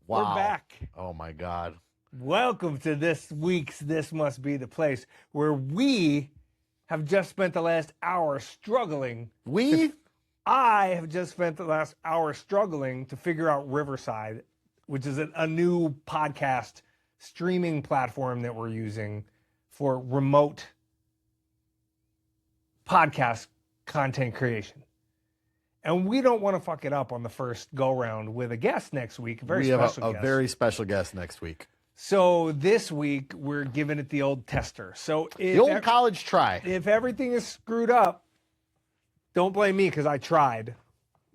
Wow. We're back. Oh my God. Welcome to this week's This Must Be the Place, where we have just spent the last hour struggling. I have just spent the last hour struggling to figure out Riverside, which is a new podcast streaming platform that we're using for remote podcast content creation. And we don't want to fuck it up on the first go-round with a guest next week. We have a very special guest next week. So this week, we're giving it the old tester. So the old college try. If everything is screwed up, don't blame me because I tried.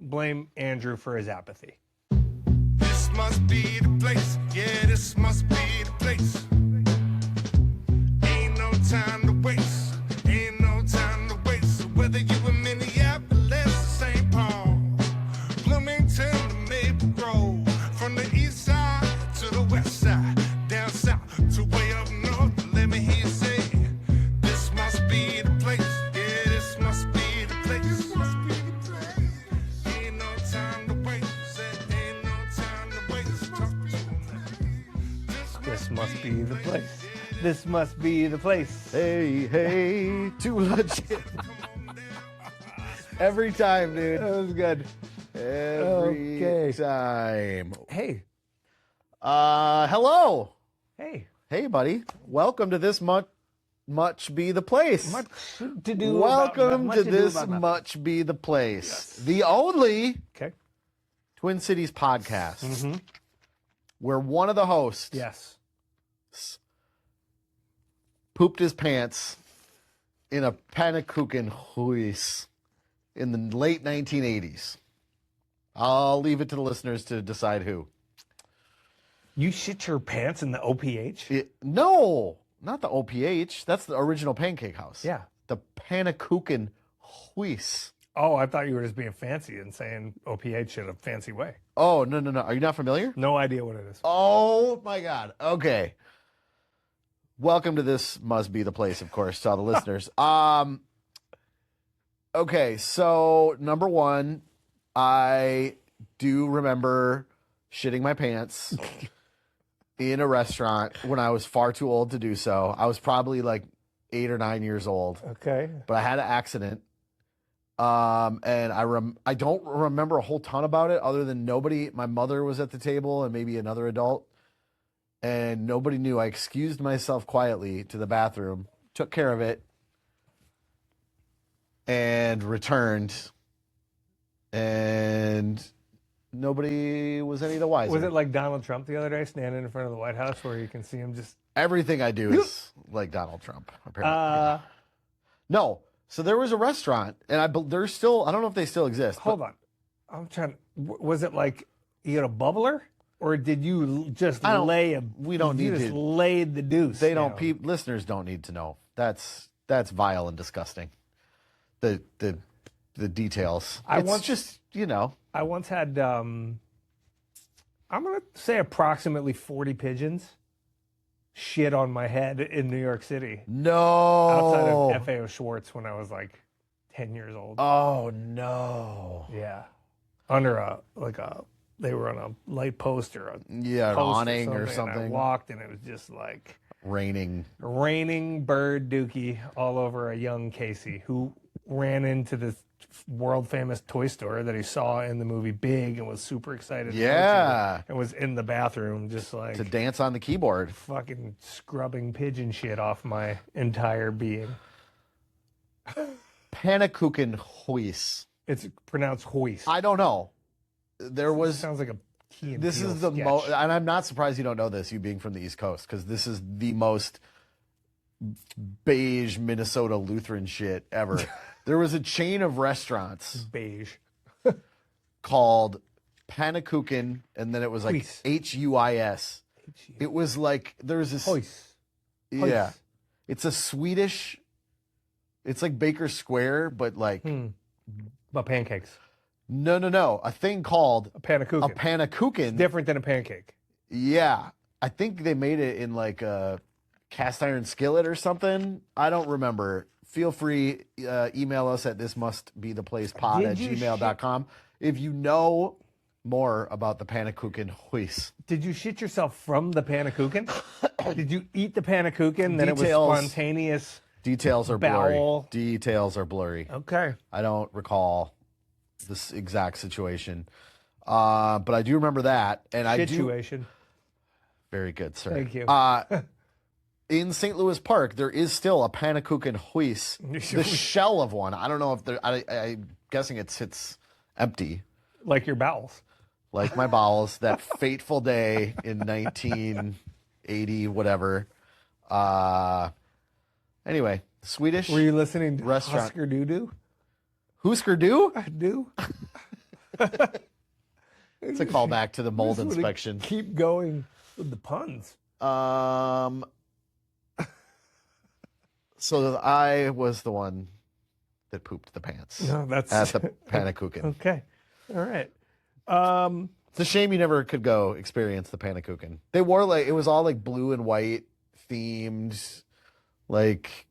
Blame Andrew for his apathy. This must be the place. Yeah, this must be the place. Ain't no time to waste. Ain't no time to waste. So whether you in Minneapolis, St. Paul, Bloomington, to Maple Grove, from the east side to the west side, down south to way up north, let me hear you say, this must be the place. Yeah, this must be the place. This must be the place. Ain't no time to waste. Said ain't no time to waste. Talk to me. This must be the place. This must be the place. Hey, too legit. Every time, dude. That was good. Every time. Hey. Hello. Hey. Hey, buddy. Welcome to this much be the place. Much to do. Welcome to this much be the place. Yes. The only Okay. Twin Cities podcast where one of the hosts Yes. pooped his pants in a pannekuchen huis in the late 1980s. I'll leave it to the listeners to decide who. You shit your pants in the OPH? No, not the OPH. That's the original pancake house. Yeah. The pannekuchen huis. Oh, I thought you were just being fancy and saying OPH in a fancy way. Oh, no. Are you not familiar? No idea what it is. Oh, my God. Okay. Welcome to this must be the place, of course, to all the listeners. Okay, so number one, I do remember shitting my pants in a restaurant when I was far too old to do so. I was probably like 8 or 9 years old. Okay. But I had an accident. And I don't remember a whole ton about it other than my mother was at the table and maybe another adult. And nobody knew. I excused myself quietly to the bathroom, took care of it, and returned. And nobody was any the wiser. Was it like Donald Trump the other day standing in front of the White House where you can see him just... Everything I do is like Donald Trump, apparently. Yeah. No. So there was a restaurant, and there's still, I don't know if they still exist. Hold on. I'm trying... Was it like you had a bubbler? Or did you just lay a... We don't need to... You just laid the deuce. They don't... Listeners don't need to know. That's vile and disgusting. The details. I once had... I'm going to say approximately 40 pigeons shit on my head in New York City. No. Outside of FAO Schwartz when I was like 10 years old. Oh, no. Yeah. Under they were on a light post or an awning or something. And I walked and it was just like raining bird dookie all over a young Casey who ran into this world famous toy store that he saw in the movie Big and was super excited. Yeah. And was in the bathroom just like to dance on the keyboard, fucking scrubbing pigeon shit off my entire being. Pannekuchen huis. It's pronounced hoist. I don't know. Sounds like a Key and This Peele is the sketch. most, and I'm not surprised you don't know this, you being from the East Coast, because this is the most beige Minnesota Lutheran shit ever. There was a chain of restaurants Beige. called Pannekuchen, and then it was like Huis. Huis. It was like there's this. Hoist. Yeah, it's a Swedish. It's like Baker Square, but like But pancakes. no, a thing called A pannekuchen. a pannekuchen. Different than a pancake. Yeah, I think they made it in like a cast iron skillet or something. I don't remember. Feel free, email us at thismustbetheplacepod@gmail.com if you know more about the Pannekuchen Huis. Did you shit yourself from the Pannekuchen? Did you eat the Pannekuchen? Then it was spontaneous. Details are bowel. blurry. Details are blurry. Okay. I don't recall this exact situation, but I do remember that. And Situation. Very good, sir. Thank you. In St. Louis Park, there is still a Pannekuchen Huis, the shell of one. I don't know if there. I'm guessing it sits empty. Like your bowels. Like my bowels, that fateful day in 1980, whatever. Anyway, Swedish. Were you listening to restaurant. Husker Doo-Doo? Husker Doo? I do. It's a callback to the mold inspection. Keep going with the puns. So I was the one that pooped the pants No, that's at the Pannekuchen. Okay. All right. It's a shame you never could go experience the Pannekuchen. They wore it was all like blue and white themed, like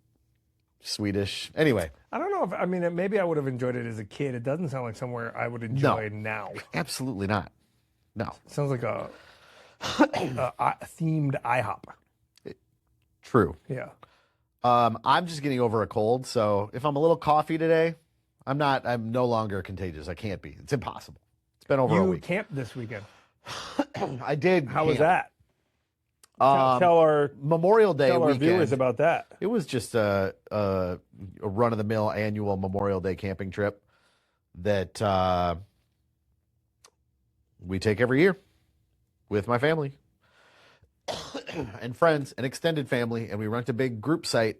Swedish. Anyway. I don't know if, maybe I would have enjoyed it as a kid. It doesn't sound like somewhere I would enjoy now. Absolutely not. No. It sounds like a themed IHOP. True. Yeah. I'm just getting over a cold, so if I'm a little coffee today, I'm no longer contagious. I can't be. It's impossible. It's been over a week. You camped this weekend. I did. How was that? Tell our Memorial Day tell our weekend. viewers about that. It was just a run-of-the-mill annual Memorial Day camping trip that we take every year with my family and friends and extended family, and we rent a big group site,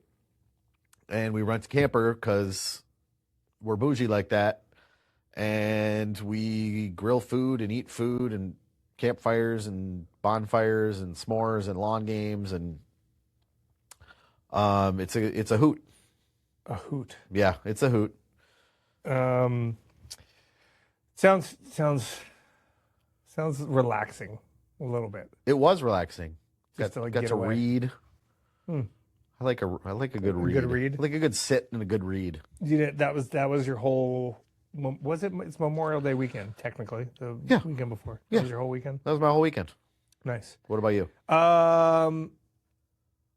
and we rent a camper because we're bougie like that, and we grill food and eat food and campfires and bonfires and s'mores and lawn games, and it's a hoot. A hoot. Yeah, it's a hoot. Sounds relaxing a little bit. It was relaxing. Just got to, to get away. read. I like a good read. Good read? I like a good sit and a good read. That was your whole. Was it? It's Memorial Day weekend, technically. The weekend before. Yeah. That was your whole weekend. That was my whole weekend. Nice. What about you? I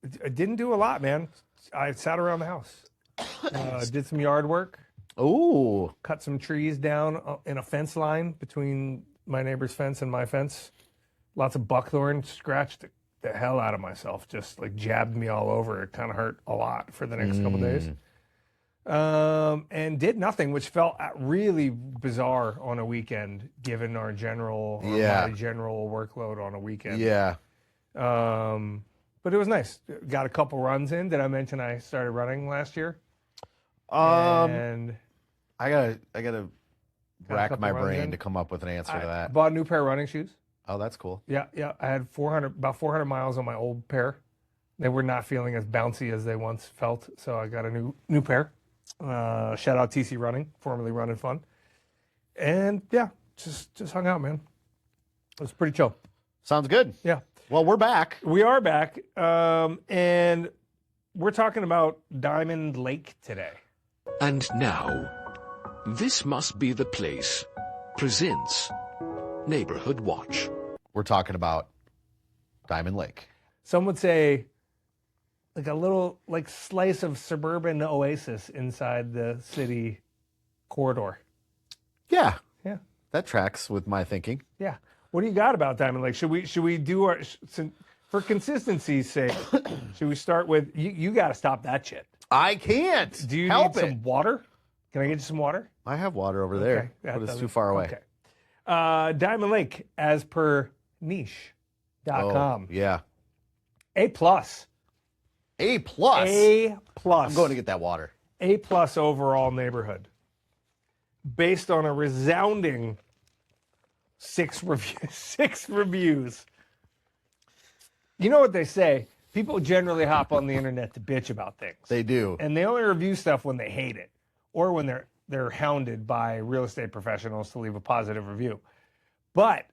didn't do a lot, man. I sat around the house. Did some yard work. Oh, Cut some trees down in a fence line between my neighbor's fence and my fence. Lots of buckthorn. Scratched the hell out of myself. Just like jabbed me all over. It kind of hurt a lot for the next couple days. And did nothing, which felt really bizarre on a weekend, given our general workload on a weekend. yeah. But it was nice. Got a couple runs in. Did I mention I started running last year? And I gotta rack couple my runs brain in. to come up with an answer to I that. bought a new pair of running shoes. Oh, that's cool. Yeah. I had about 400 miles on my old pair. They were not feeling as bouncy as they once felt, so I got a new pair. Shout out TC Running, formerly Run and Fun. And yeah, just hung out, man. It was pretty chill. Sounds good. Yeah. Well, we're back. We are back, and we're talking about Diamond Lake today. And now, this must be the place presents Neighborhood Watch. We're talking about Diamond Lake. Some would say like a little slice of suburban oasis inside the city corridor. Yeah. Yeah. That tracks with my thinking. Yeah. What do you got about Diamond Lake? Should we do our for consistency's sake? Should we start with you? Got to stop that shit. I can't. Do you help need it. some water? Can I get you some water? I have water over there, that but it's doesn't- too far away. Okay. Diamond Lake, as per niche.com. Yeah. A plus. A plus. A plus. I'm going to get that water. A plus overall neighborhood. Based on a resounding 6 reviews. You know what they say? People generally hop on the internet to bitch about things. They do. And they only review stuff when they hate it or when they're hounded by real estate professionals to leave a positive review. But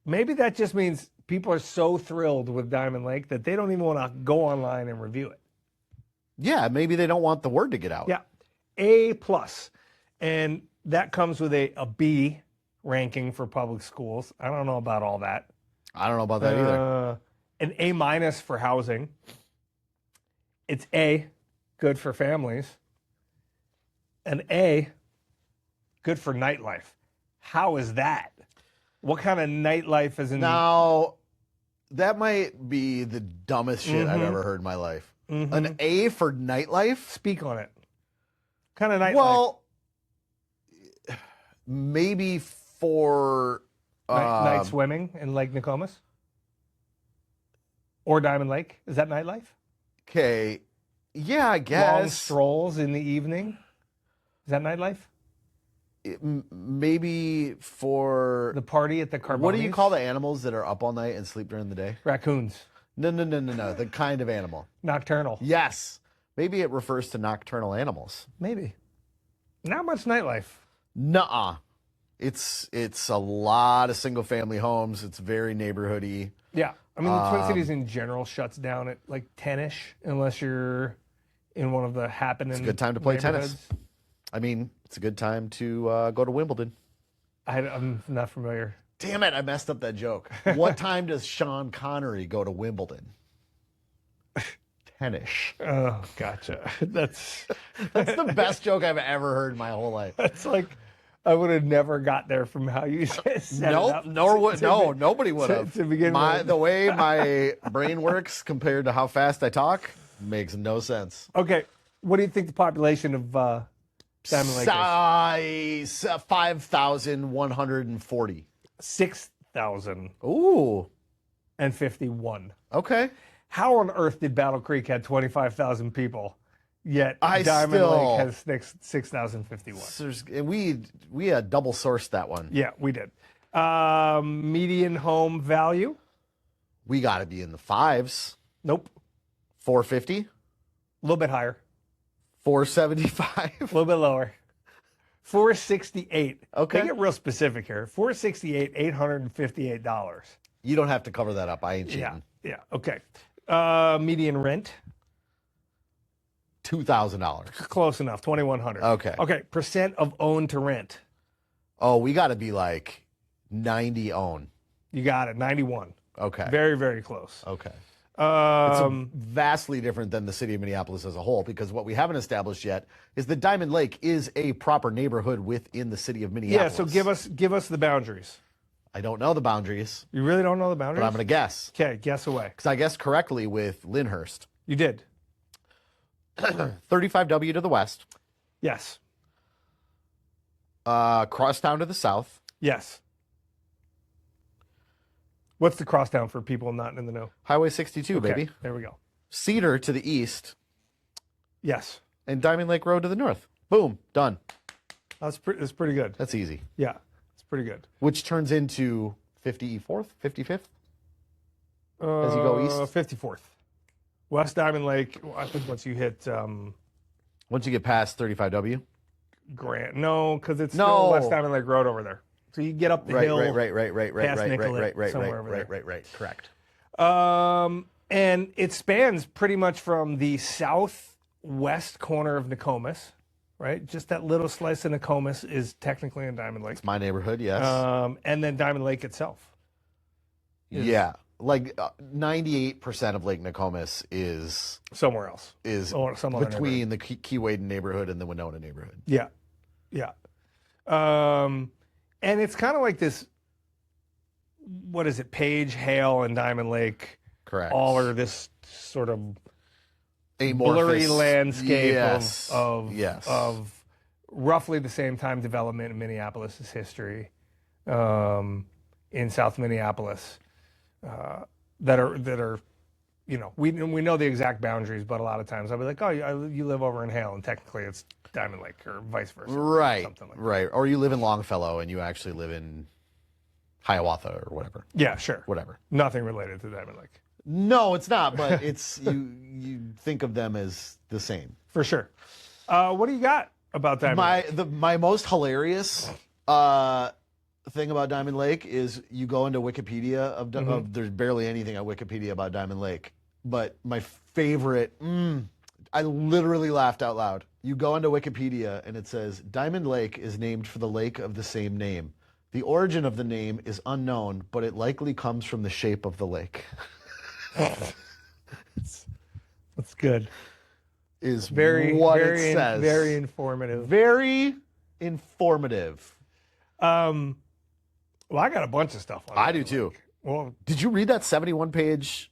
maybe that just means people are so thrilled with Diamond Lake that they don't even want to go online and review it. Yeah, maybe they don't want the word to get out. Yeah. A plus. And that comes with a B ranking for public schools. I don't know about all that. I don't know about that either. An A- for housing. It's A, good for families. An A, good for nightlife. How is that? What kind of nightlife is in... Now, that might be the dumbest shit I've ever heard in my life. An A for nightlife? Speak on it. What kind of nightlife? Well, maybe for... night swimming in Lake Nokomis? Or Diamond Lake? Is that nightlife? Okay. Yeah, I guess. Long strolls in the evening? Is that nightlife? Maybe for... The party at the Carbonis? What do you call the animals that are up all night and sleep during the day? Raccoons. No. The kind of animal. Nocturnal. Yes. Maybe it refers to nocturnal animals. Maybe. Not much nightlife. Nuh-uh. It's a lot of single-family homes. It's very neighborhoody. Yeah. I mean, the Twin Cities in general shuts down at like 10-ish, unless you're in one of the happening. It's a good time to play tennis. I mean, it's a good time to go to Wimbledon. I'm not familiar. Damn it, I messed up that joke. What time does Sean Connery go to Wimbledon? 10-ish. Oh, gotcha. That's the best joke I've ever heard in my whole life. It's like I would have never got there from how you said nope, it. Nobody would have. To begin with. The way my brain works compared to how fast I talk makes no sense. Okay, what do you think the population of Diamond Lake is? 5,140. 6,000. Ooh. And 51. Okay. How on earth did Battle Creek have 25,000 people, yet Diamond Lake has 6,051? And we double sourced that one. Yeah, we did. Median home value? We got to be in the fives. Nope. 450. A little bit higher. 475. A little bit lower. 468. Okay. They get real specific here. 468, $858. You don't have to cover that up. I ain't cheating. Yeah. Okay. Median rent? $2,000. Close enough. 2,100. Okay. Okay. Percent of own to rent? Oh, we got to be like 90 own. You got it. 91. Okay. Very, very close. Okay. It's vastly different than the city of Minneapolis as a whole, because what we haven't established yet is that Diamond Lake is a proper neighborhood within the city of Minneapolis. Yeah, so give us the boundaries. I don't know the boundaries. You really don't know the boundaries? But I'm going to guess. Okay, guess away. Because I guessed correctly with Lyndhurst. You did. 35W to the west. Yes. Crosstown to the south. Yes. What's the crosstown for people not in the know? Highway 62, okay, baby. There we go. Cedar to the east. Yes. And Diamond Lake Road to the north. Boom. Done. That's pretty good. That's easy. Yeah. It's pretty good. Which turns into 54th, 55th? As you go east? 54th. West Diamond Lake, I think once you hit... once you get past 35W? Grant. No, because it's still West Diamond Lake Road over there. So you get up the hill. Right. Correct. And it spans pretty much from the southwest corner of Nokomis, right? Just that little slice of Nokomis is technically in Diamond Lake. It's my neighborhood, yes. And then Diamond Lake itself. Yeah. Like 98% of Lake Nokomis is somewhere else. Is between the Keewaydin neighborhood and the Winona neighborhood. Yeah. And it's kind of like this, what is it, Page, Hale, and Diamond Lake. Correct. All are this sort of amorphous blurry landscape of roughly the same time development in Minneapolis' history, in South Minneapolis, that are, you know, we know the exact boundaries, but a lot of times I'll be like, oh, you live over in Hale, and technically it's Diamond Lake, or vice versa. Right. Something like that. Or you live in Longfellow and you actually live in Hiawatha or whatever. Yeah, sure. Whatever. Nothing related to Diamond Lake. No, it's not, but it's you think of them as the same. For sure. What do you got about Diamond Lake? My most hilarious thing about Diamond Lake is you go into Wikipedia there's barely anything on Wikipedia about Diamond Lake, but my favorite, I literally laughed out loud. You go into Wikipedia and it says Diamond Lake is named for the lake of the same name. The origin of the name is unknown, but it likely comes from the shape of the lake. That's good. Is Very, what very, it says. very informative. Very informative. Well, I got a bunch of stuff on I do too. Lake. Well, did you read that 71-page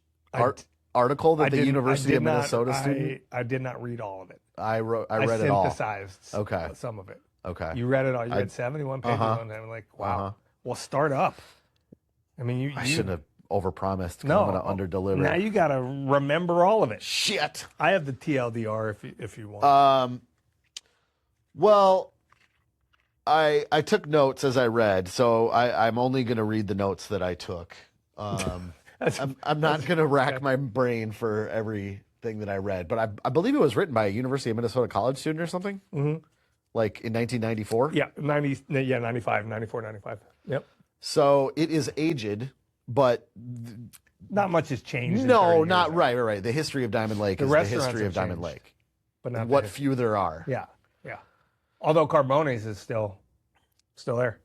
article that the University of Minnesota student? I did not read all of it. I read it all. I synthesized some of it. Okay. You read it all. You read 71 pages on it. I'm like, wow. Well, start up. I mean, I shouldn't have overpromised. No, I'm going to underdeliver. Now you got to remember all of it. Shit. I have the TLDR if you want. Well, I took notes as I read, so I'm only going to read the notes that I took. I'm not going to rack my brain for everything that I read, but I believe it was written by a University of Minnesota college student or something. Mm-hmm. Like in 1994? Yeah, 95, 94, 95. Yep. So it is aged, but not much has changed. No, not right. The history of Diamond Lake is the history of Diamond Lake. But not what few there are. Yeah. Although Carbones is still there.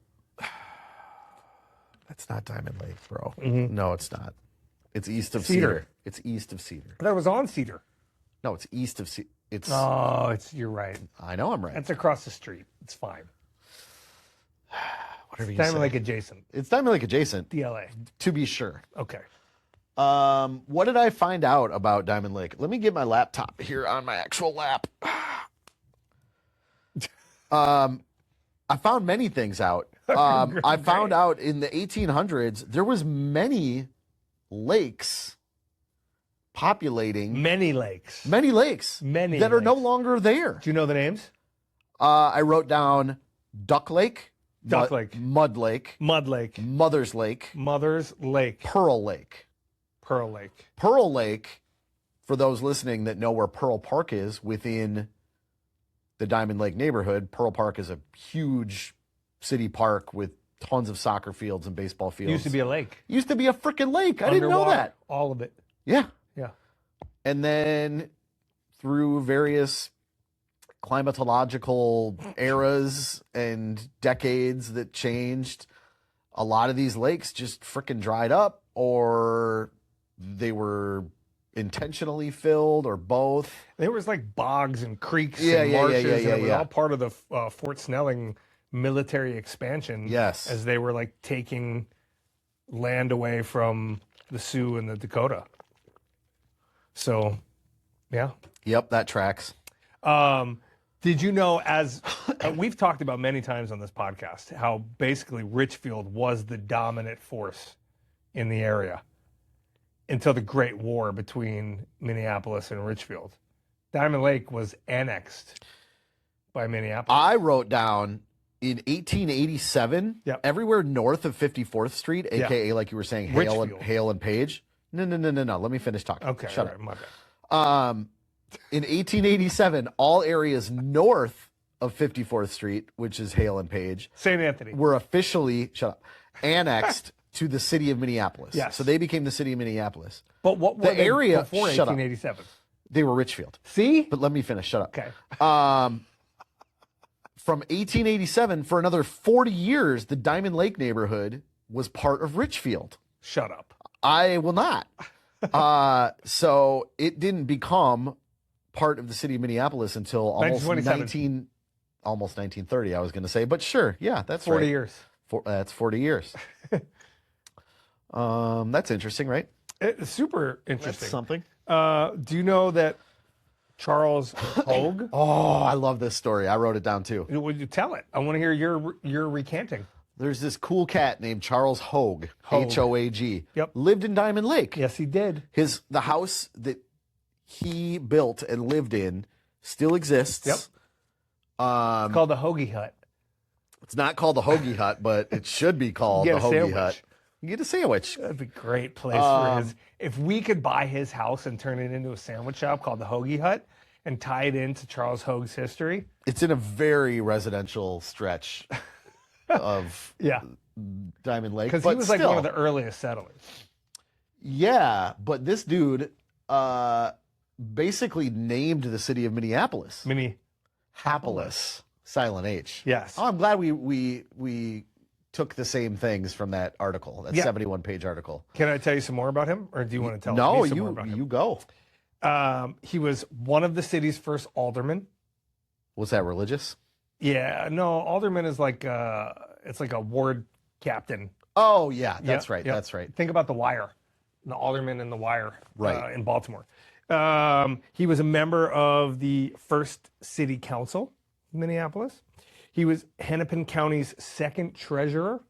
That's not Diamond Lake, bro. Mm-hmm. No, it's not. It's east of Cedar. Cedar. It's east of Cedar. But I was on Cedar. No, it's east of Cedar. You're right. I know I'm right. It's across the street. It's fine. Whatever you Diamond say. Lake adjacent. It's Diamond Lake adjacent. DLA. To be sure. Okay. What did I find out about Diamond Lake? Let me get my laptop here on my actual lap. I found many things out. I found out in the 1800s there was many lakes populating many lakes that are no longer there. Do you know the names? I wrote down Duck Lake, Mud Lake, Mother's Lake, Pearl Lake. For those listening that know where Pearl Park is within the Diamond Lake neighborhood, Pearl Park is a huge city park with tons of soccer fields and baseball fields. Used to be a lake. Used to be a freaking lake. I didn't know that. All of it. Yeah. Yeah. And then through various climatological eras and decades that changed, a lot of these lakes just freaking dried up, or they were intentionally filled, or both. There was like bogs and creeks and marshes, and it was all part of the Fort Snelling military expansion. Yes. As they were like taking land away from the Sioux and the Dakota. So, yeah. Yep, that tracks. Did you know, as we've talked about many times on this podcast, how basically Richfield was the dominant force in the area until the Great War between Minneapolis and Richfield. Diamond Lake was annexed by Minneapolis. I wrote down in 1887, everywhere north of 54th Street, a.k.a. like you were saying, Hale and Page. No. Let me finish talking. Okay, shut up. My bad. In 1887, all areas north of 54th Street, which is Hale and Page, St. Anthony, were officially annexed to the city of Minneapolis. Yes. So they became the city of Minneapolis. But what were the area before 1887? They were Richfield. See? But let me finish. Shut up. Okay. From 1887, for another 40 years, the Diamond Lake neighborhood was part of Richfield. Shut up. I will not. So it didn't become part of the city of Minneapolis until almost 1930, I was going to say. But sure, yeah, that's 40 right. years. That's 40 years. That's interesting, right? It's super interesting. That's something. Do you know that Charles Hogue? Oh, I love this story. I wrote it down too. Would you tell it? I want to hear your recanting. There's this cool cat named Charles Hogue, Hoag. Yep. Lived in Diamond Lake. Yes, he did. The house that he built and lived in still exists. Yep. It's called the Hoagie Hut. It's not called the Hoagie Hut, but it should be called the Hoagie Hut. You get a sandwich. That'd be a great place for his. If we could buy his house and turn it into a sandwich shop called the Hoagie Hut and tie it into Charles Hogue's history. It's in a very residential stretch of Diamond Lake. Because he was like one of the earliest settlers. Yeah, but this dude basically named the city of Minneapolis. Minneapolis. Silent H. Yes. Oh, I'm glad we took the same things from that article, that 71-page article. Can I tell you some more about him, or do you want to tell me some more about him? You go. He was one of the city's first aldermen. Was that religious? Yeah, no, alderman is like it's like a ward captain. Oh yeah, that's right. That's right. Think about The Wire, the alderman in The Wire, right, in Baltimore. He was a member of the first city council in Minneapolis. He was Hennepin County's second treasurer.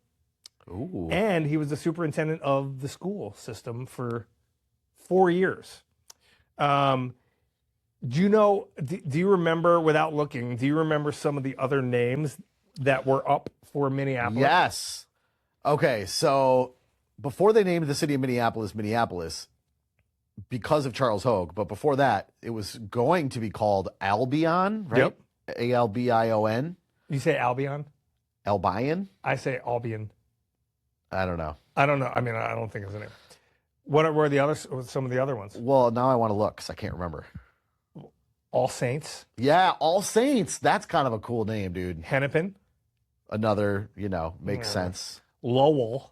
Ooh. And he was the superintendent of the school system for 4 years. Do you remember, without looking, do you remember some of the other names that were up for Minneapolis? Yes. Okay, so before they named the city of Minneapolis, because of Charles Hogue, but before that, it was going to be called Albion, right? Yep. Albion. You say Albion? Albion? I say Albion. I don't know. I don't know. I mean, I don't think it's a name. What were the others? Some of the other ones? Well, now I want to look because I can't remember. All Saints. Yeah, All Saints. That's kind of a cool name, dude. Hennepin. Another, makes sense. Lowell.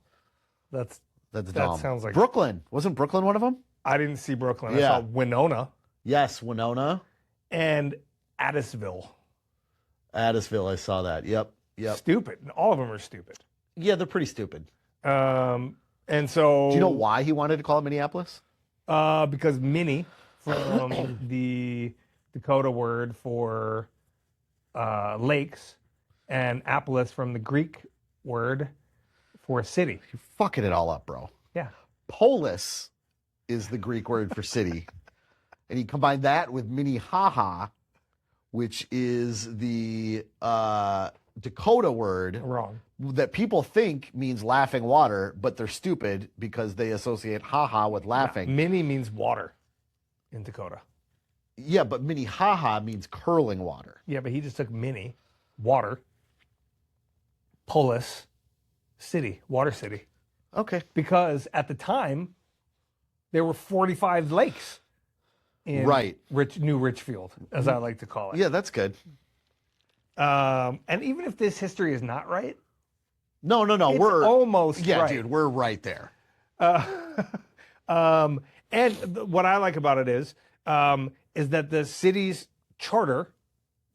That dumb. sounds like Brooklyn. Wasn't Brooklyn one of them? I didn't see Brooklyn. Yeah. I saw Winona. Yes, Winona. And Addisville. I saw that. Yep. Stupid. All of them are stupid. Yeah, they're pretty stupid. And so... Do you know why he wanted to call it Minneapolis? Because mini, from the Dakota word for lakes, and Apolis from the Greek word for city. You're fucking it all up, bro. Yeah. Polis is the Greek word for city. And he combined that with Minnehaha, which is the Dakota word. Wrong. That people think means laughing water, but they're stupid because they associate haha with laughing. Yeah, mini means water in Dakota. Yeah, but Minnehaha means curling water. Yeah, but he just took mini, water, polis, city, water city. Okay. Because at the time, there were 45 lakes in New Richfield, as I like to call it. Yeah, that's good. And even if this history is not right, no, we're almost right. Dude, we're right there. And what I like about it is that the city's charter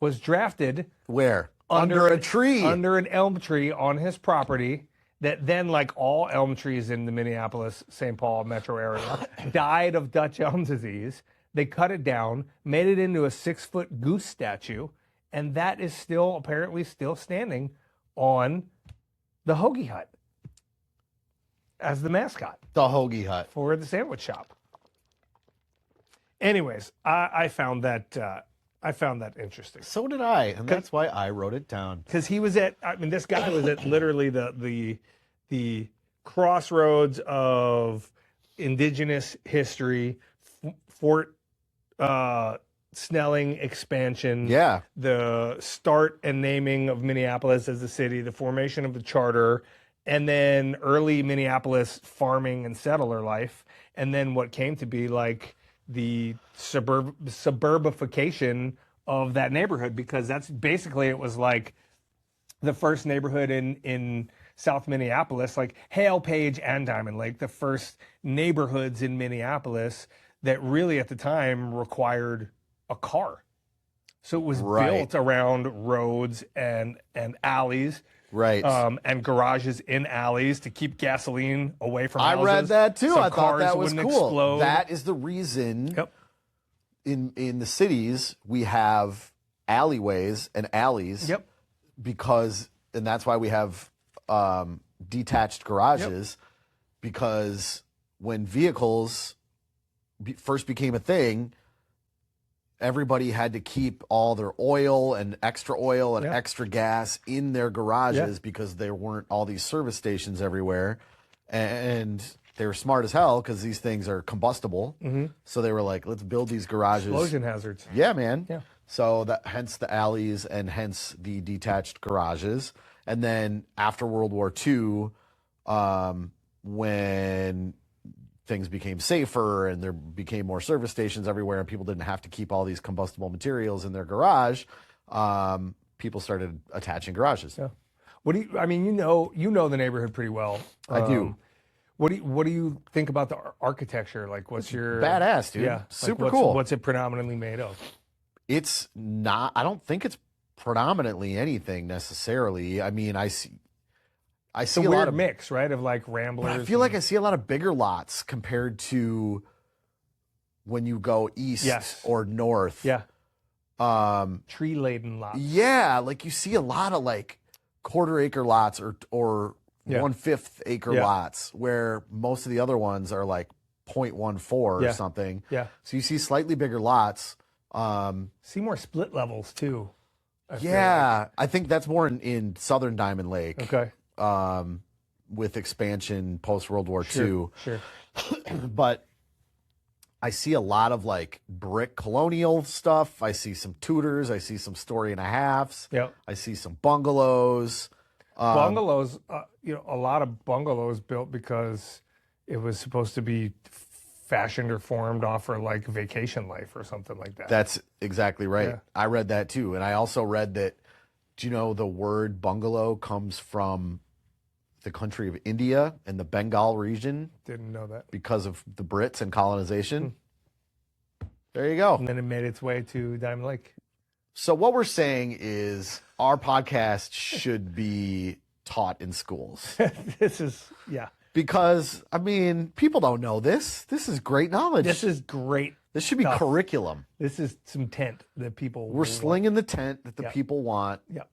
was drafted where under a tree, under an elm tree on his property. That then, like all elm trees in the Minneapolis, St. Paul metro area, died of Dutch elm disease. They cut it down, made it into a 6-foot goose statue, and that is apparently still standing on the Hoagie Hut as the mascot. The Hoagie Hut. For the sandwich shop. Anyways, I found that interesting. So did I, and that's why I wrote it down. Because this guy was at literally the crossroads of indigenous history, Fort Snelling expansion, the start and naming of Minneapolis as a city, the formation of the charter, and then early Minneapolis farming and settler life, and then what came to be like the suburbification of that neighborhood, because that's basically, it was like the first neighborhood in South Minneapolis, like Hale, Page, and Diamond Lake, the first neighborhoods in Minneapolis that really at the time required a car. So it was built around roads and alleys. Right. And garages in alleys to keep gasoline away from houses. I read that too. So I thought that was cool. Explode. That is the reason in the cities we have alleyways and alleys. Yep. And that's why we have detached garages, because when vehicles first became a thing, everybody had to keep all their oil and extra gas in their garages because there weren't all these service stations everywhere. And they were smart as hell because these things are combustible. Mm-hmm. So they were like, let's build these garages. Explosion hazards. Yeah, man. Yeah. So hence the alleys and hence the detached garages. And then after World War II, when things became safer and there became more service stations everywhere and people didn't have to keep all these combustible materials in their garage, people started attaching garages. Yeah. What do you? I mean, you know the neighborhood pretty well. I do. What do you think about the architecture? Like, what's your badass, dude? Yeah, Super cool. What's it predominantly made of? It's not. I don't think it's predominantly anything necessarily. I mean, I see It's a a lot weird of mix, right? Of like ramblers. I feel like I see a lot of bigger lots compared to when you go east Yes. or north. yeah, tree laden lots. Yeah, like you see a lot of like quarter-acre lots or Yeah. 1/5 acre Yeah. lots, where most of the other ones are like 0.14 Yeah. or something. Yeah, So you see slightly bigger lots. see more split levels too. I feel Yeah, I think that's more in Southern Diamond Lake. like. Okay. With expansion post World War Sure. II. But I see a lot of like brick colonial stuff. I see some Tudors. I see some story and a halves. Yep. I see some bungalows. Bungalows. A lot of bungalows built because it was supposed to be fashioned or formed off for like vacation life or something like that. That's exactly right. Yeah. I read that too. And I also read that, do you know the word bungalow comes from the country of India and the Bengal region Didn't know that. because of the Brits and colonization? There you go. And then it made its way to Diamond Lake. So what we're saying is our podcast should be taught in schools This is because, I mean, people don't know this. This is great knowledge. This is great. This should be stuff. curriculum. This is some tent that people. We're slinging the tent that the Yep. people want Yep.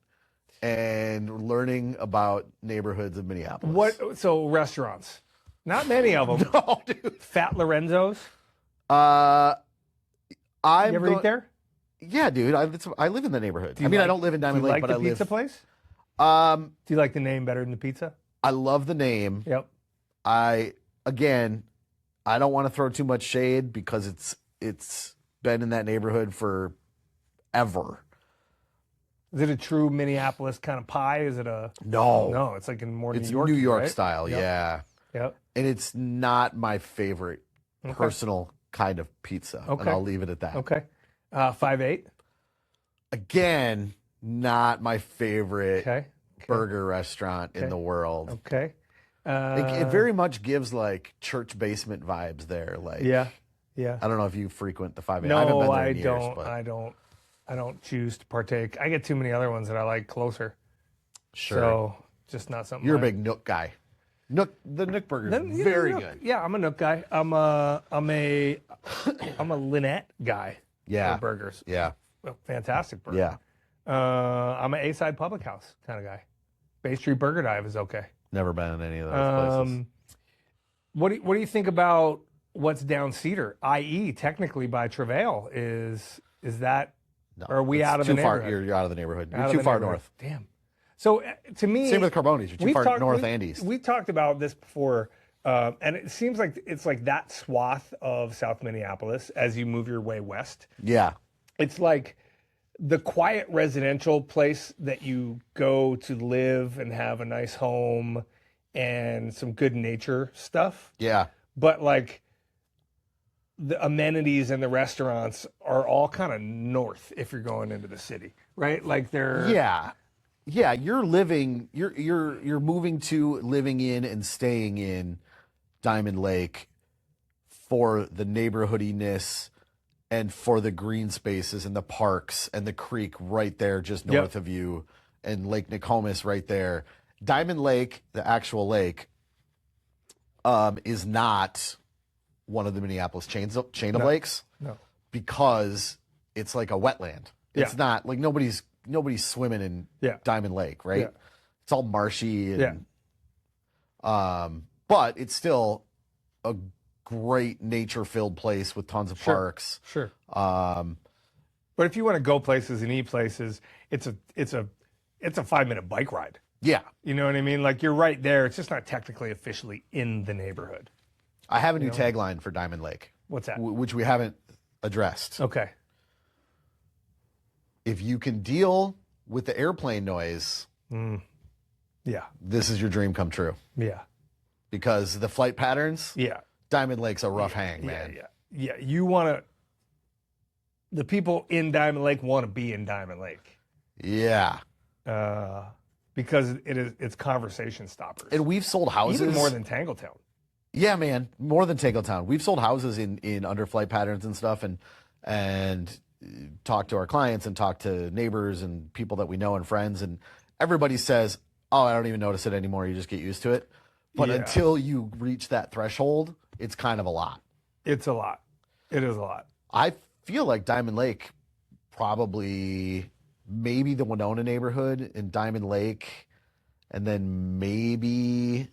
and learning about neighborhoods of Minneapolis. What? So restaurants, not many of them. Oh, dude. Fat Lorenzo's. I'm You ever eat there? Yeah, dude. I live in the neighborhood. you I mean, I like- don't live in Do Diamond you Lake, like but the I live. pizza place? Um, Do you like the name better than the pizza? I love the name. Yep. I don't want to throw too much shade because it's been in that neighborhood for ever. Is it a true Minneapolis kind of pie? Is it a No, No, it's like in more it's New York. New York right? style. Yep. Yeah, Yep. and it's not my favorite Okay. personal kind of pizza. And Okay. I'll leave it at that. Okay. 5'8". Again, not my favorite Okay. burger restaurant in Okay. the world. Okay. It very much gives like church basement vibes there. Like, Yeah. Yeah. I don't know if you frequent the 5A. No, I haven't been there I in years, don't. but I don't choose to partake. I get too many other ones that I like closer. sure. So just not something. You're a I- big Nook guy. The Nook burger Then, is you know, very Nook- good. Yeah, I'm a Nook guy. I'm a Lynette guy. Yeah. For burgers. Yeah. Well, fantastic burger. Yeah. I'm an A-side public house kind of guy. Bay Street Burger Dive is okay. Never been in any of those places. What do you think about what's down Cedar, i.e., technically by Travail? Is that No, or are we it's out of too the far. neighborhood? You're out of the neighborhood. Out You're of too the far neighborhood? north. Damn. So to me, Same with Carbonis. You're too far north and east. We've talked about this before, and it seems like it's like that swath of South Minneapolis as you move your way west. Yeah. It's like the quiet residential place that you go to live and have a nice home and some good nature stuff. Yeah. But like the amenities and the restaurants are all kind of north if you're going into the city, right? Like they're Yeah. Yeah, you're moving to living in and staying in Diamond Lake for the neighborhoodiness and for the green spaces and the parks and the creek right there just north of you and Lake Nokomis right there. Diamond Lake, the actual lake, is not one of the Minneapolis chain of lakes. No. Because it's like a wetland. It's Yeah. not like nobody's swimming in Yeah. Diamond Lake, right? Yeah. It's all marshy and Yeah. but it's still a great nature-filled place with tons of parks. Sure. But if you want to go places and eat places, it's a 5-minute bike ride. Yeah. You know what I mean? Like you're right there. It's just not technically officially in the neighborhood. I have a new tagline for Diamond Lake, What's that? which we haven't addressed. Okay. If you can deal with the airplane noise, Yeah. this is your dream come true. Yeah. Because the flight patterns, Yeah. Diamond Lake's a rough hang, man. Yeah. You want to. The people in Diamond Lake want to be in Diamond Lake. Yeah. because it's conversation stoppers. And we've sold houses. Even more than Tangletown. Yeah, man, more than Tangletown. We've sold houses in underflight patterns and stuff, and talked to our clients and talked to neighbors and people that we know and friends, and everybody says, "Oh, I don't even notice it anymore. You just get used to it." But until you reach that threshold, it's kind of a lot. It's a lot. It is a lot. I feel like Diamond Lake, probably maybe the Winona neighborhood in Diamond Lake, and then maybe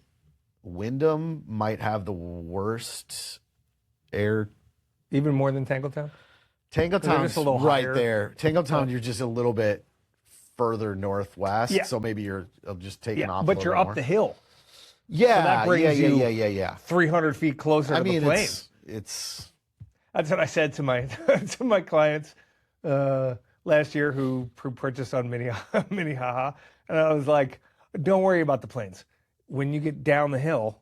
Wyndham might have the worst air. Even more than Tangletown? Tangletown's right higher. there. Tangletown, you're just a little bit further northwest, Yeah. so maybe you're just taking off. But you're up the hill. Yeah, So that brings yeah. 300 feet closer to the plane. It's That's what I said to my to my clients last year who purchased on Minnehaha, and I was like, "Don't worry about the planes. When you get down the hill,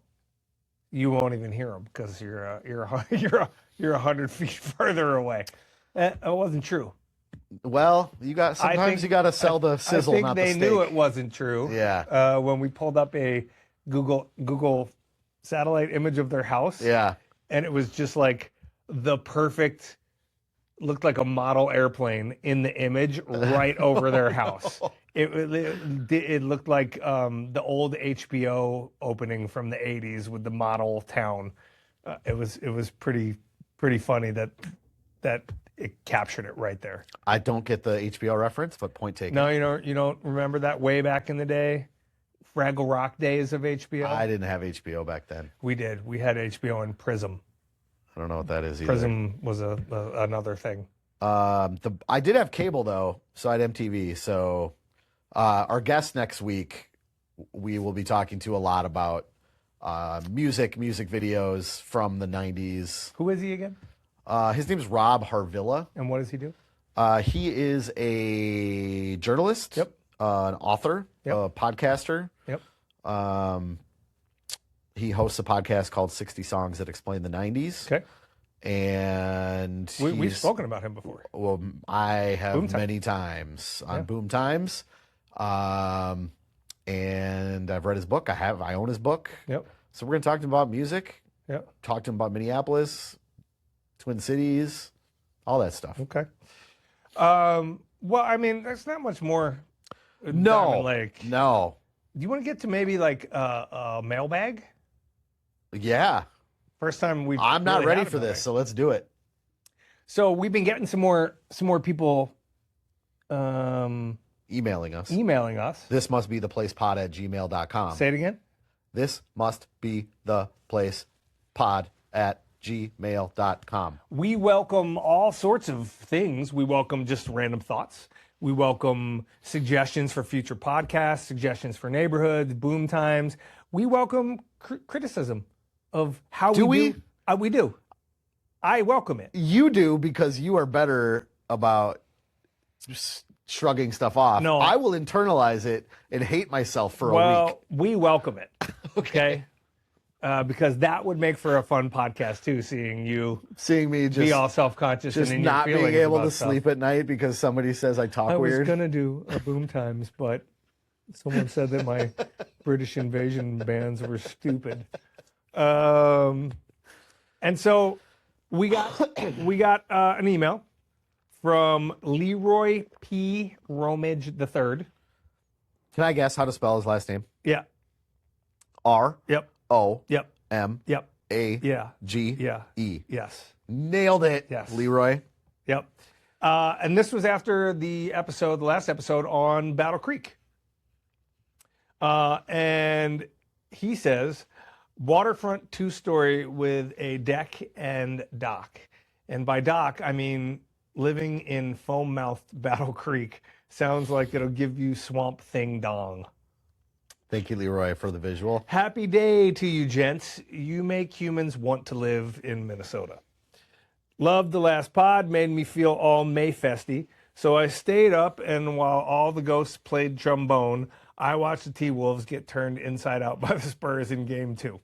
you won't even hear them because you're 100 feet further away." It wasn't true. well, you got sometimes you got to sell the sizzle, I think not they the steak. knew it wasn't true. Yeah. When we pulled up a Google satellite image of their house. Yeah. And it was just like the perfect, looked like a model airplane in the image right over their house. It looked like the old HBO opening from the 80s with the model town. It was pretty funny that it captured it right there. I don't get the HBO reference, but point taken. No, you don't remember that way back in the day? Fraggle Rock days of HBO? I didn't have HBO back then. We did. We had HBO and Prism. I don't know what that is either. Prism was another thing. I did have cable though, so I had MTV. So our guest next week, we will be talking to a lot about music videos from the 90s. Who is he again? His name is Rob Harvilla. And what does he do? He is a journalist, Yep. An author, Yep. a podcaster. Yep. He hosts a podcast called 60 Songs That Explain the 90s. Okay. And We've spoken about him before. Well, I have BoomTimes. many times on BoomTimes. And I've read his book. I own his book. Yep. So we're going to talk to him about music. Yep. Talk to him about Minneapolis, Twin Cities, all that stuff. Okay. Well, I mean, there's not much more. Diamond Lake. No. Do you want to get to maybe like a mailbag? Yeah. First time we've. I'm not really ready had a for mailbag. this, so let's do it. So we've been getting some more people Emailing us. This must be the place pod at gmail.com. Say it again. This must be the place pod at gmail.com. We welcome all sorts of things. We welcome just random thoughts. We welcome suggestions for future podcasts, suggestions for neighborhoods, BoomTimes. We welcome criticism of how Do we we? do. We do. I welcome it. You do because you are better about shrugging stuff off. No. I will internalize it and hate myself for a week. Well, we welcome it. Okay. Because that would make for a fun podcast too, seeing you Seeing me be just, all self-conscious just and in your not being feelings able about to stuff. sleep at night because somebody says I talk I was weird. gonna do a BoomTimes, but someone said that my British invasion bands were stupid. And so we got an email from Leroy P. Romage III. Can I guess how to spell his last name? Yeah. R Yep. O Yep. M Yep. A Yeah. G Yeah. E. Yes. Nailed it. Yes. Leroy. Yep. And this was after the last episode on Battle Creek. And he says, waterfront 2-story with a deck and dock. And by dock, I mean living in foam-mouthed Battle Creek sounds like it'll give you Swamp Thing dong. Thank you, Leroy, for the visual. Happy day to you, gents. You make humans want to live in Minnesota. Loved the last pod, made me feel all Mayfesty. So I stayed up, and while all the ghosts played trombone, I watched the T-Wolves get turned inside out by the Spurs in Game 2.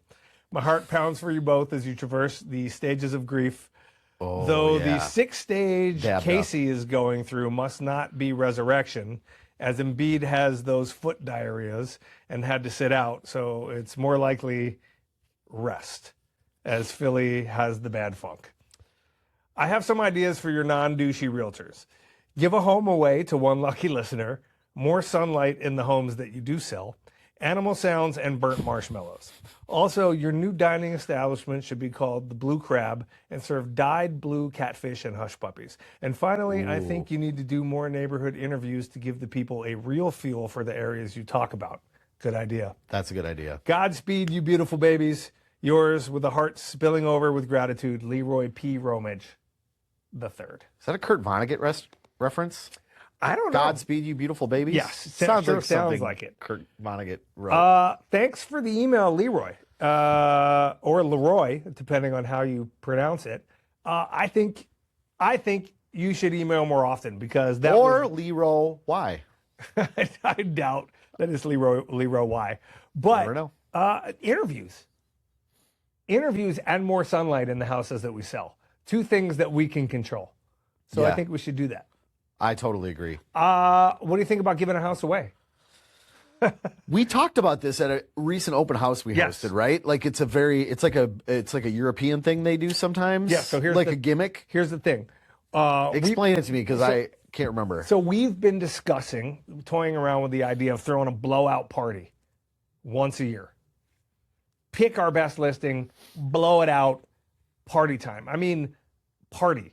My heart pounds for you both as you traverse the stages of grief. Oh, Though yeah. the 6th stage Dabbed Casey is going through must not be resurrection. as Embiid has those foot diarrheas and had to sit out. So it's more likely rest, as Philly has the bad funk. I have some ideas for your non-douchey realtors. Give a home away to one lucky listener, more sunlight in the homes that you do sell, animal sounds, and burnt marshmallows. Also, your new dining establishment should be called the Blue Crab and serve dyed blue catfish and hush puppies. And finally, I think you need to do more neighborhood interviews to give the people a real feel for the areas you talk about. Good idea. That's a good idea. Godspeed, you beautiful babies. Yours, with a heart spilling over with gratitude, Leroy P. Romage the third. Is that a Kurt Vonnegut reference? I don't know. Godspeed, you beautiful babies? Yes, sounds like it. Kurt Vonnegut wrote. Thanks for the email, Leroy, or Leroy, depending on how you pronounce it. I think you should email more often because that Leroy Y. I doubt that it's Leroy Y. But Never know. Interviews and more sunlight in the houses that we sell. Two things that we can control. So I think we should do that. I totally agree. What do you think about giving a house away? We talked about this at a recent open house we hosted, right? Like it's like a European thing they do sometimes. Yeah. So here's like a gimmick. Here's the thing. Explain it to me because I can't remember. So we've been toying around with the idea of throwing a blowout party once a year. Pick our best listing, blow it out, party time. I mean, party.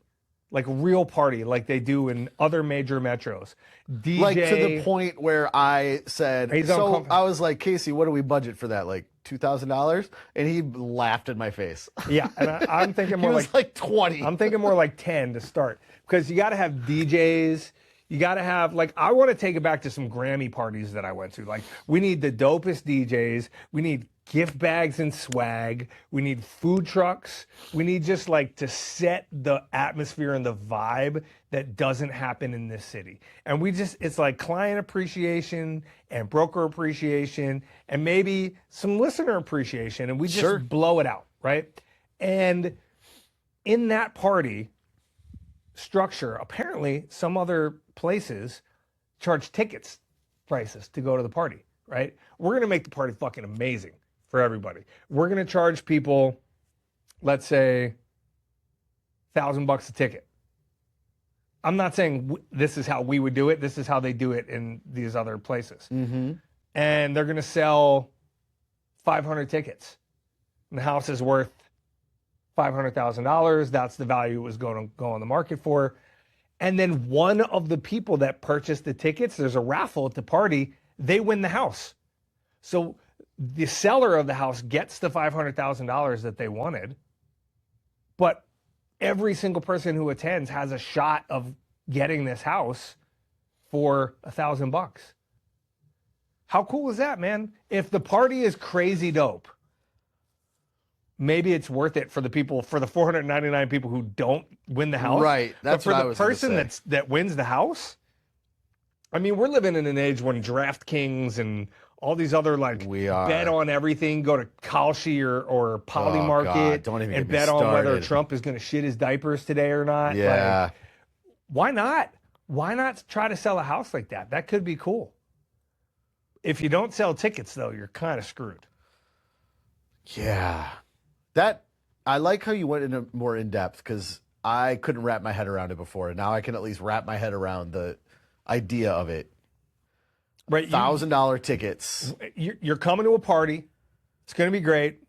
Like real party, like they do in other major metros. DJ, like to the point where I said, so I was like, Casey, what do we budget for that? Like $2,000? And he laughed in my face. Yeah, and I'm thinking more like 20. I'm thinking more like 10 to start because you got to have DJs. You got to have I want to take it back to some Grammy parties that I went to. Like we need the dopest DJs. We need gift bags and swag. We need food trucks. We need just to set the atmosphere and the vibe that doesn't happen in this city. And it's like client appreciation and broker appreciation and maybe some listener appreciation. And we just blow it out, right? And in that party structure, apparently some other places charge tickets prices to go to the party, right? We're going to make the party fucking amazing for everybody. We're going to charge people, let's say, $1,000 a ticket. I'm not saying this is how we would do it. This is how they do it in these other places. Mm-hmm. And they're going to sell 500 tickets. And the house is worth $500,000. That's the value it was going to go on the market for. And then one of the people that purchased the tickets, there's a raffle at the party, they win the house. So the seller of the house gets the $500,000 that they wanted, but every single person who attends has a shot of getting this house for $1,000. How cool is that, man? If the party is crazy dope, maybe it's worth it for the 499 people who don't win the house. Right. That's but what for I the was gonna person say. that wins the house, I mean, we're living in an age when DraftKings and all these other bet on everything, go to Kalshi or Polymarket and bet on whether Trump is going to shit his diapers today or not. Yeah. Why not? Why not try to sell a house like that? That could be cool. If you don't sell tickets, though, you're kind of screwed. Yeah. I like how you went into more in depth because I couldn't wrap my head around it before. And now I can at least wrap my head around the idea of it. Right, $1,000 tickets. You're coming to a party. It's going to be great.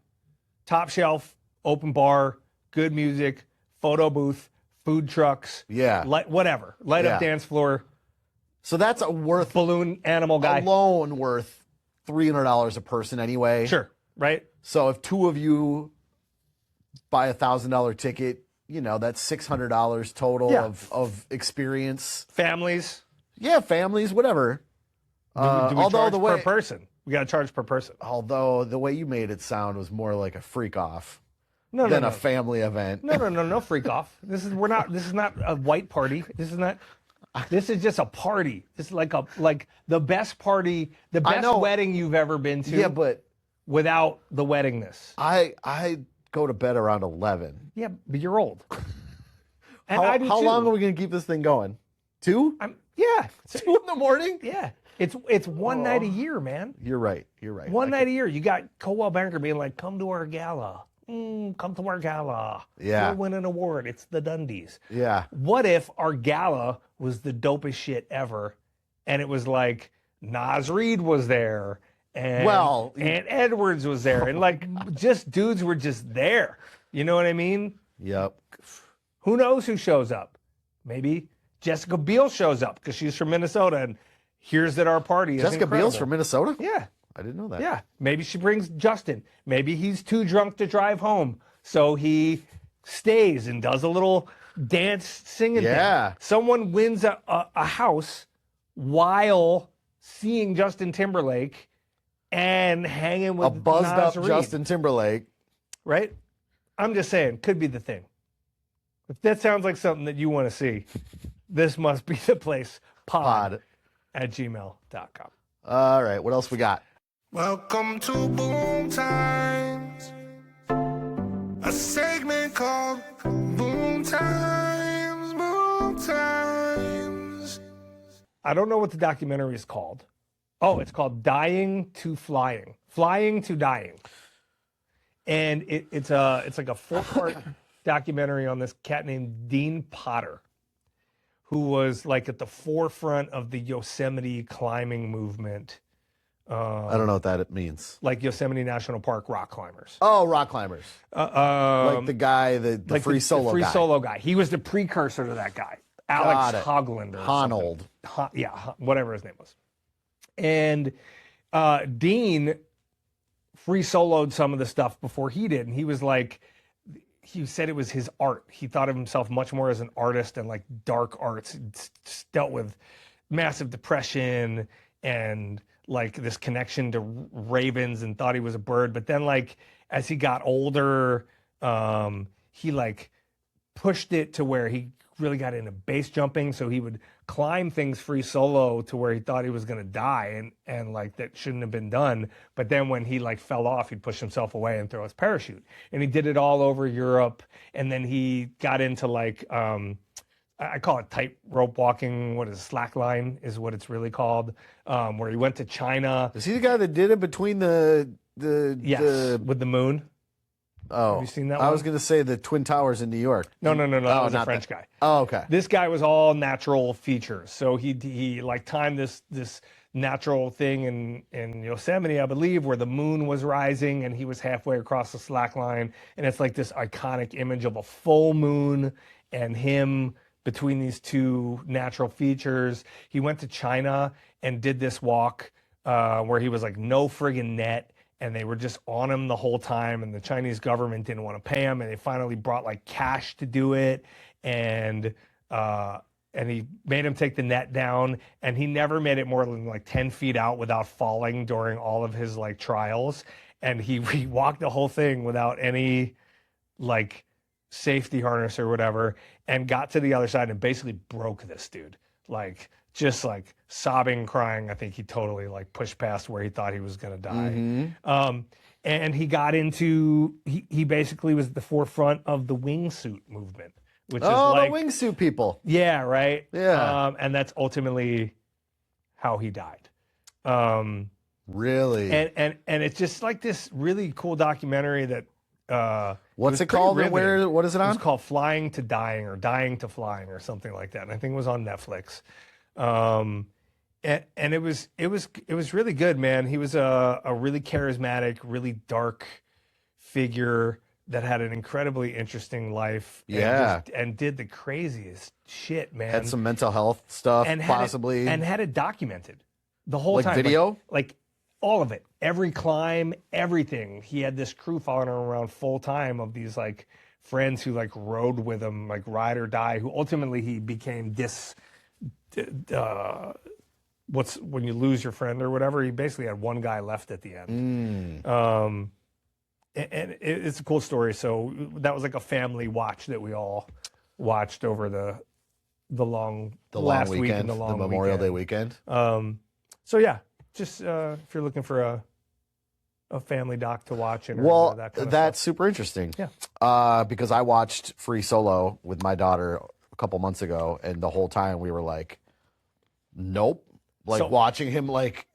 Top shelf, open bar, good music, photo booth, food trucks. Yeah. Whatever. Light up dance floor. So that's balloon animal guy. Alone worth $300 a person anyway. Sure. Right. So if two of you buy $1,000 ticket, that's $600 total of experience. Families. Yeah, families, whatever. Do we charge per person? We got to charge per person. Although the way you made it sound was more like a freak off than a family event. No freak off. This is not a white party. This is just a party. This is like the best party, the best wedding you've ever been to. Yeah, but without the weddingness. I go to bed around 11. Yeah, but you're old. How long are we going to keep this thing going? 2? Yeah. 2 in the morning? Yeah. It's one night a year, man. You're right. One night a year. You got Coldwell Banker being like, come to our gala. Come to our gala. Yeah. You'll win an award. It's the Dundies. Yeah. What if our gala was the dopest shit ever? And it was like Nas Reed was there. And Aunt Edwards was there. And like just dudes were just there. You know what I mean? Yep. Who knows who shows up? Maybe Jessica Biel shows up because she's from Minnesota and hears that our party is Jessica incredible. Biel's from Minnesota? Yeah. I didn't know that. Yeah. Maybe she brings Justin. Maybe he's too drunk to drive home. So he stays and does a little dance singing Yeah. thing. Someone wins a house while seeing Justin Timberlake and hanging with A buzzed Nas up Reed. Justin Timberlake. Right? I'm just saying, could be the thing. If that sounds like something that you want to see, this must be the place. Pod. at gmail.com. All right, what else we got? Welcome to Boom Times, a segment called Boom Times, Boom Times. I don't know what the documentary is called. Oh, it's called Dying to Flying. Flying to Dying. And it's like a 4-part documentary on this cat named Dean Potter, who was like at the forefront of the Yosemite climbing movement. I don't know what that means. Like Yosemite National Park rock climbers. Oh, rock climbers. Like the guy, the like free solo free guy. solo guy. He was the precursor to that guy. Alex Hogland. Honold. Whatever his name was. And Dean free soloed some of the stuff before he did. And he was like, he said it was his art. He thought of himself much more as an artist and like dark arts. Dealt with massive depression and like this connection to ravens and thought he was a bird. But then like as he got older, he like pushed it to where he really got into base jumping. So he would climb things free solo to where he thought he was going to die and like that shouldn't have been done. But then when he like fell off, he'd push himself away and throw his parachute. And he did it all over Europe. And then he got into like, I call it tightrope walking. What is slackline is what it's really called. Where he went to China. Is he the guy that did it between the with the moon? Oh, have you seen that I one? was going to say the Twin Towers in New York. No. That was a not French that. guy. Oh, okay. This guy was all natural features. So he like timed this natural thing in Yosemite, I believe, where the moon was rising and he was halfway across the slack line. And it's like this iconic image of a full moon and him between these two natural features. He went to China and did this walk where he was like no friggin' net. And they were just on him the whole time, and the Chinese government didn't want to pay him, and they finally brought like cash to do it, and he made him take the net down, and he never made it more than like 10 feet out without falling during all of his like trials, and he walked the whole thing without any like safety harness or whatever, and got to the other side and basically broke this dude, like just like sobbing, crying. I think he totally like pushed past where he thought he was going to die. Mm-hmm. And he got into, he basically was at the forefront of the wingsuit movement, which is like, the wingsuit people. yeah, right. Yeah. And that's ultimately how he died. Really? And it's just like this really cool documentary that, what's it called? And what is it on? It's called Flying to Dying or Dying to Flying or something like that. And I think it was on Netflix. And it was really good, man. He was a really charismatic, really dark figure that had an incredibly interesting life. Yeah. And did the craziest shit, man. Had some mental health stuff, possibly. And had it documented the whole like time. Video? Like all of it. Every climb, everything. He had this crew following him around full time of these like friends who like rode with him, like ride or die, who ultimately he became what's when you lose your friend or whatever, he basically had one guy left at the end. And it's a cool story. So that was like a family watch that we all watched over the long last weekend, week and the long Memorial Day weekend. weekend. So yeah, just if you're looking for a family doc to watch and Well, that kind of that's stuff. super interesting. Yeah. Because I watched Free Solo with my daughter a couple months ago, and the whole time we were like, Nope. Like So- watching him, like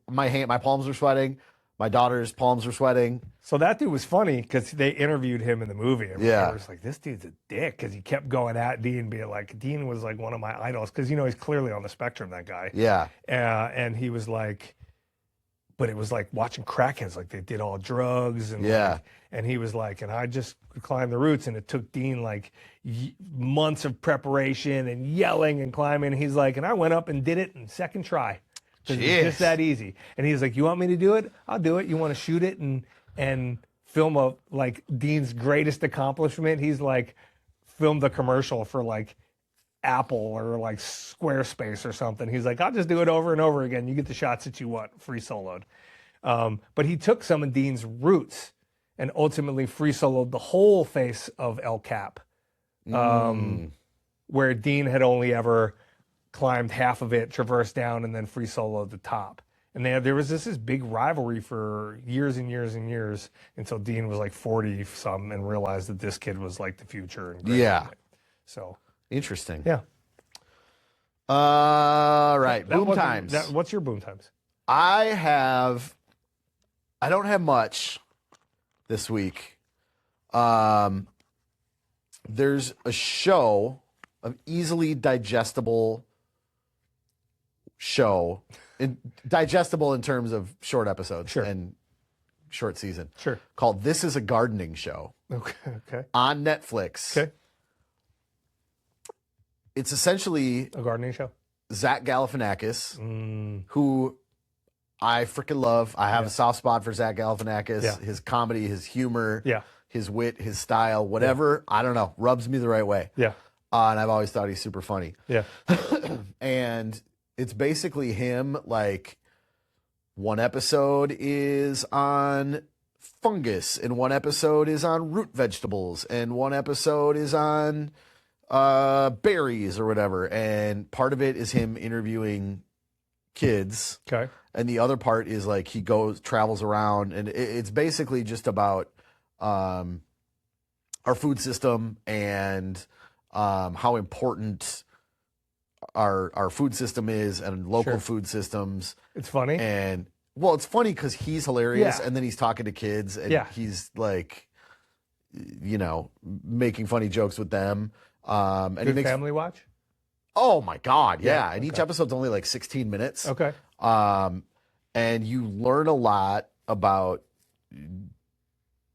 my palms were sweating. My daughter's palms were sweating. So that dude was funny because they interviewed him in the movie. And Yeah. I was like, this dude's a dick because he kept going at Dean, being like, Dean was like one of my idols because, you know, he's clearly on the spectrum, that guy. Yeah. And he was like, but it was like watching crackheads, like they did all drugs. And Yeah. like, and he was like, and I just climbed the roots, and it took Dean like months of preparation and yelling and climbing. And he's like, and I went up and did it in second try. It's just that easy. And he's like, you want me to do it? I'll do it. You want to shoot it and film a, like, Dean's greatest accomplishment? He's like, filmed a commercial for like Apple or like Squarespace or something. He's like, I'll just do it over and over again. You get the shots that you want, free soloed. But he took some of Dean's roots and ultimately free soloed the whole face of El Cap, where Dean had only ever climbed half of it, traversed down, and then free soloed the top. And there was this big rivalry for years and years and years until Dean was like 40-some and realized that this kid was like the future. And great. Yeah. So Interesting. yeah. All right. BoomTimes. What's your BoomTimes? I don't have much this week. There's a show, an easily digestible show, digestible in terms of short episodes and short season. Sure. Called This Is a Gardening Show. Okay. On Netflix. Okay. It's essentially A gardening show? Zach Galifianakis, who I freaking love. I have a soft spot for Zach Galifianakis. Yeah. His comedy, his humor, Yeah. his wit, his style, whatever. I don't know. Rubs me the right way. Yeah. And I've always thought he's super funny. Yeah. And it's basically him, like, one episode is on fungus, and one episode is on root vegetables, and one episode is on berries or whatever. And part of it is him interviewing kids. Okay. And the other part is like he travels around, and it's basically just about our food system and how important our food system is, and local food systems. It's funny. And well, it's funny because he's hilarious, Yeah. and then he's talking to kids, and Yeah. he's like, you know, making funny jokes with them. And Good he makes family watch? Oh my God, yeah. And each okay. episode's only like 16 minutes. Okay. And you learn a lot about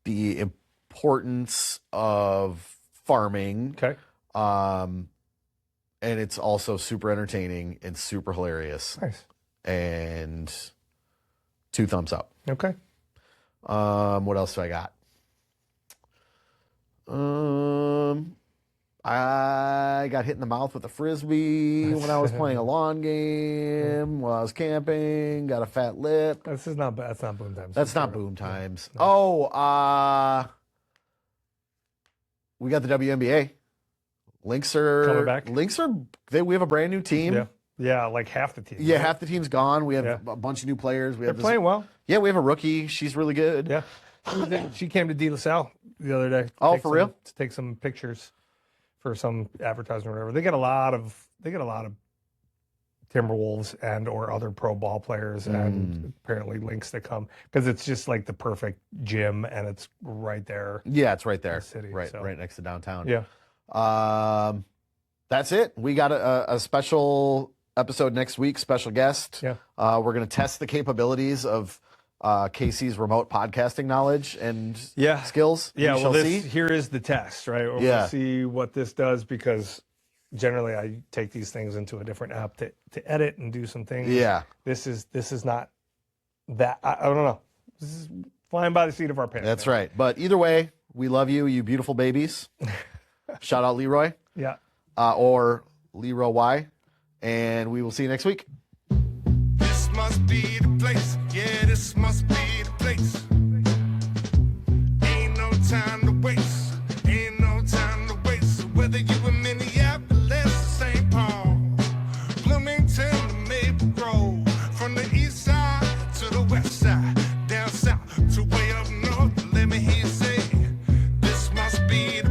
the importance of farming. Okay. And it's also super entertaining and super hilarious. Nice. And 2 thumbs up. Okay. What else do I got? I got hit in the mouth with a Frisbee when I was playing a lawn game, while I was camping, got a fat lip. That's not BoomTimes. That's not BoomTimes. Oh, we got the WNBA. Lynx are Coming back? We have a brand new team. Yeah. Yeah, like half the team. Yeah, right? half the team's gone. We have Yeah. a bunch of new players. They're playing well. Yeah, we have a rookie. She's really good. Yeah. She came to De La Salle the other day. Oh, for real? To take some pictures for some advertising or whatever. They get a lot of Timberwolves and or other pro ball players and apparently Lynx that come because it's just like the perfect gym and it's right there. Yeah, it's right there. The city, right so. right next to downtown. Yeah. That's it. We got a special episode next week, special guest. Yeah. We're going to test the capabilities of Casey's remote podcasting knowledge and skills. Yeah, We well, shall see. here is the test, right? Yeah. We'll see what this does because generally I take these things into a different app to edit and do some things. Yeah. This is not that. I don't know. This is flying by the seat of our pants. That's man. right. But either way, we love you, you beautiful babies. Shout out Leroy Yeah. or Leroy Y. And we will see you next week. This must be the place. Yeah, this must be the place. Ain't no time to waste. Ain't no time to waste. Whether you in Minneapolis, St. Paul, Bloomington, to Maple Grove, from the east side to the west side, down south to way up north. Let me hear you say, this must be the